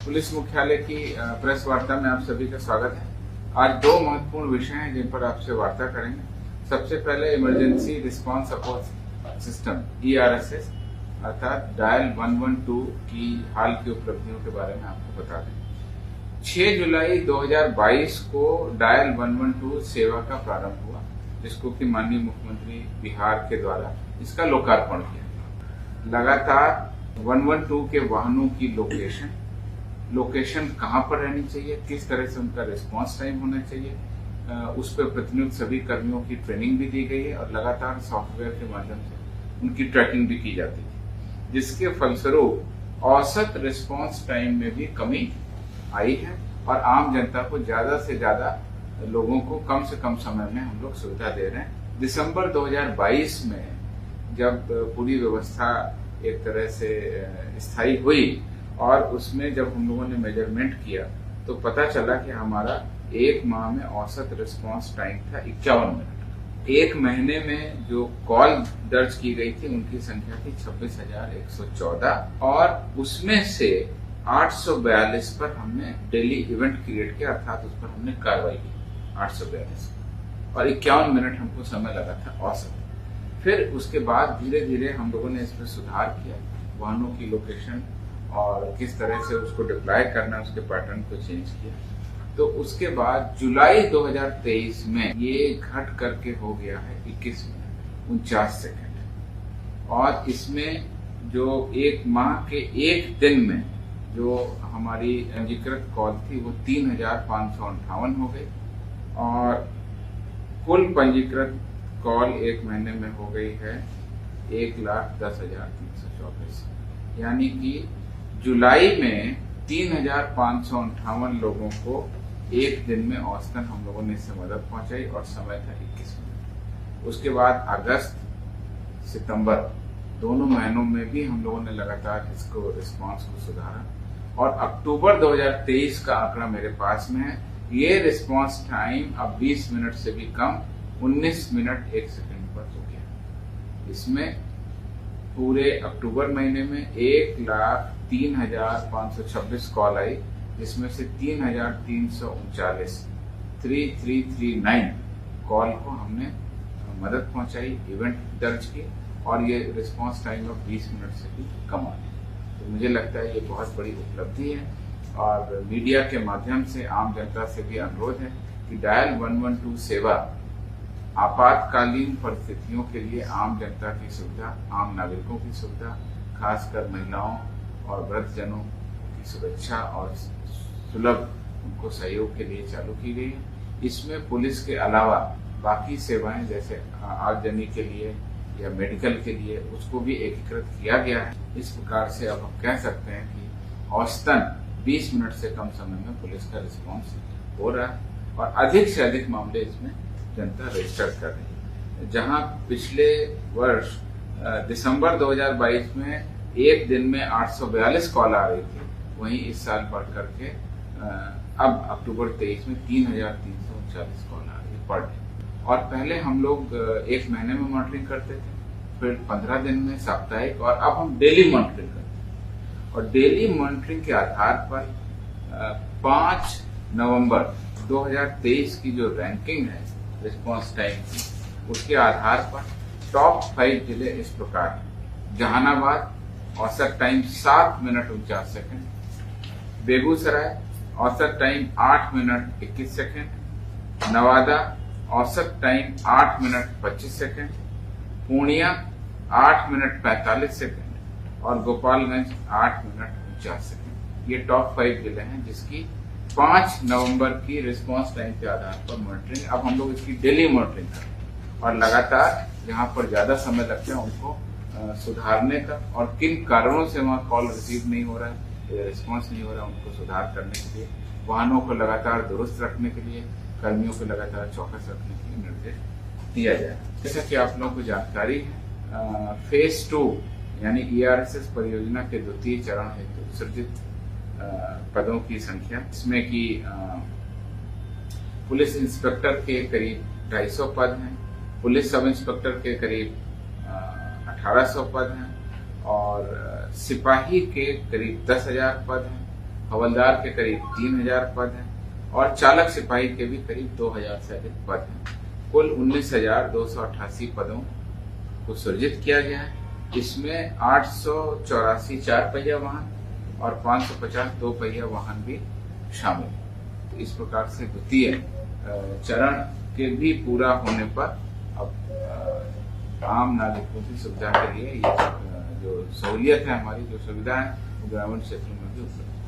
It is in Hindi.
पुलिस मुख्यालय की प्रेस वार्ता में आप सभी का स्वागत है। आज दो महत्वपूर्ण विषय हैं जिन पर आपसे वार्ता करेंगे। सबसे पहले emergency response support system ERSS अर्थात डायल 112 की हाल की उपलब्धियों के बारे में आपको बता दें। 6 जुलाई 2022 को डायल 112 सेवा का प्रारंभ हुआ, जिसको कि माननीय मुख्यमंत्री बिहार के द्वारा इसका लोकार्पण किया। लगातार 112 के वाहनों की लोकेशन कहां पर रहनी चाहिए, किस तरह से उनका रिस्पांस टाइम होना चाहिए, उस पर प्रतिनियुक्त सभी कर्मियों की ट्रेनिंग भी दी गई है और लगातार सॉफ्टवेयर के माध्यम से उनकी ट्रैकिंग भी की जाती है, जिसके फलस्वरूप औसत रिस्पांस टाइम में भी कमी आई है और आम जनता को ज्यादा से ज्यादा लोगों को कम से कम समय में हम लोग सुविधा दे रहे हैं। दिसंबर 2022 में जब पूरी व्यवस्था एक तरह से स्थायी हुई और उसमें जब हम लोगों ने मेजरमेंट किया तो पता चला कि हमारा एक माह में औसत रिस्पांस टाइम था 51 मिनट। एक महीने में जो कॉल दर्ज की गई थी उनकी संख्या थी 26,114 और उसमें से 842 पर हमने डेली इवेंट क्रिएट किया, अर्थात उस पर हमने कार्रवाई की 842 और 51 मिनट हमको समय लगा था औसत। फिर उसके बाद धीरे धीरे हम लोगों ने इसमें सुधार किया, वाहनों की लोकेशन और किस तरह से उसको डिप्लॉय करना, उसके पैटर्न को चेंज किया। तो उसके बाद जुलाई 2023 में ये घट करके हो गया है 21 मिनट 49 सेकेंड और इसमें जो एक माह के एक दिन में जो हमारी पंजीकृत कॉल थी वो 3,558 हो गई और कुल पंजीकृत कॉल एक महीने में हो गई है 1,10,324, यानी कि जुलाई में 3,558 लोगों को एक दिन में औसतन हम लोगों ने इससे मदद पहुंचाई और समय था 21 मिनट। उसके बाद अगस्त सितंबर दोनों महीनों में भी हम लोगों ने लगातार इसको रिस्पांस को सुधारा और अक्टूबर 2023 का आंकड़ा मेरे पास में है। ये रिस्पांस टाइम अब 20 मिनट से भी कम 19 मिनट 1 सेकंड पर हो गया। इसमें पूरे अक्टूबर महीने में 1,03,526 कॉल आई, जिसमें से 3,339 कॉल को हमने मदद पहुंचाई, इवेंट दर्ज की और ये रिस्पांस टाइम अब 20 मिनट से भी कम आ गया। तो मुझे लगता है ये बहुत बड़ी उपलब्धि है और मीडिया के माध्यम से आम जनता से भी अनुरोध है कि डायल 112 सेवा आपातकालीन परिस्थितियों के लिए आम जनता की सुविधा, आम नागरिकों की सुविधा, खासकर महिलाओं और वृद्धजनों की सुरक्षा और सुलभ उनको सहयोग के लिए चालू की गई है। इसमें पुलिस के अलावा बाकी सेवाएं जैसे आगजनी के लिए या मेडिकल के लिए उसको भी एकीकृत किया गया है। इस प्रकार से अब हम कह सकते हैं कि औसतन 20 मिनट से कम समय में पुलिस का रिस्पांस हो रहा है और अधिक से अधिक मामले इसमें जनता रजिस्टर कर रही है। जहां पिछले वर्ष दिसंबर 2022 में एक दिन में 842 कॉल आ रही थी, वहीं इस साल बढ़ करके अब अक्टूबर 23 में 3,339 कॉल आ रही है पर डे। और पहले हम लोग एक महीने में मॉनिटरिंग करते थे, फिर 15 दिन में, साप्ताहिक और अब हम डेली मॉनिटरिंग करते हैं। और डेली मॉनिटरिंग के आधार पर 5 नवंबर 2023 की जो रैंकिंग है रिस्पांस टाइम की, उसके आधार पर टॉप 5 जिले इस प्रकार हैं। जहानाबाद औसत टाइम 7 मिनट 49 सेकंड, बेगूसराय औसत टाइम 8 मिनट 21 सेकंड, नवादा औसत time 8 minute 25 second, Purnia 8 minute 45 second और गोपालगंज 8 मिनट 49 सेकंड। ये टॉप 5 जिले हैं जिसकी 5 नवंबर की रिस्पांस टाइम के आधार पर मॉनिटरिंग, अब हम लोग इसकी डेली मॉनिटरिंग करें और लगातार जहां पर ज्यादा समय लगता है उनको सुधारने का और किन कारणों से वहां कॉल रिसीव नहीं हो रहा है, रिस्पांस नहीं हो रहा है, उनको सुधार करने के लिए, वाहनों को लगातार दुरुस्त रखने के लिए, कर्मियों को लगातार चौकस रखने के लिए निर्देश दिया जाए। जैसा कि आप लोगों को जानकारी है, फेज 2 यानी ERSS परियोजना के द्वितीय चरण हेतु सृजित पदों की संख्या, इसमें कि पुलिस इंस्पेक्टर के करीब 250 पद हैं, पुलिस सब इंस्पेक्टर के करीब 1800 पद हैं और सिपाही के करीब 10,000 पद हैं हवलदार के करीब 3000 पद हैं और चालक सिपाही के भी करीब 2000 से अधिक पद हैं। कुल 19,288 पदों को सृजित किया गया है। इसमें 884 4 पहिया वाहन और 550 2 पहिया वाहन भी शामिल है। तो इस प्रकार से द्वितीय चरण के भी पूरा होने पर अब आम नागरिकों की सुविधा के लिए ये जो सहूलियत है, हमारी जो सुविधा है, वो ग्रामीण क्षेत्रों में भी उपलब्ध है।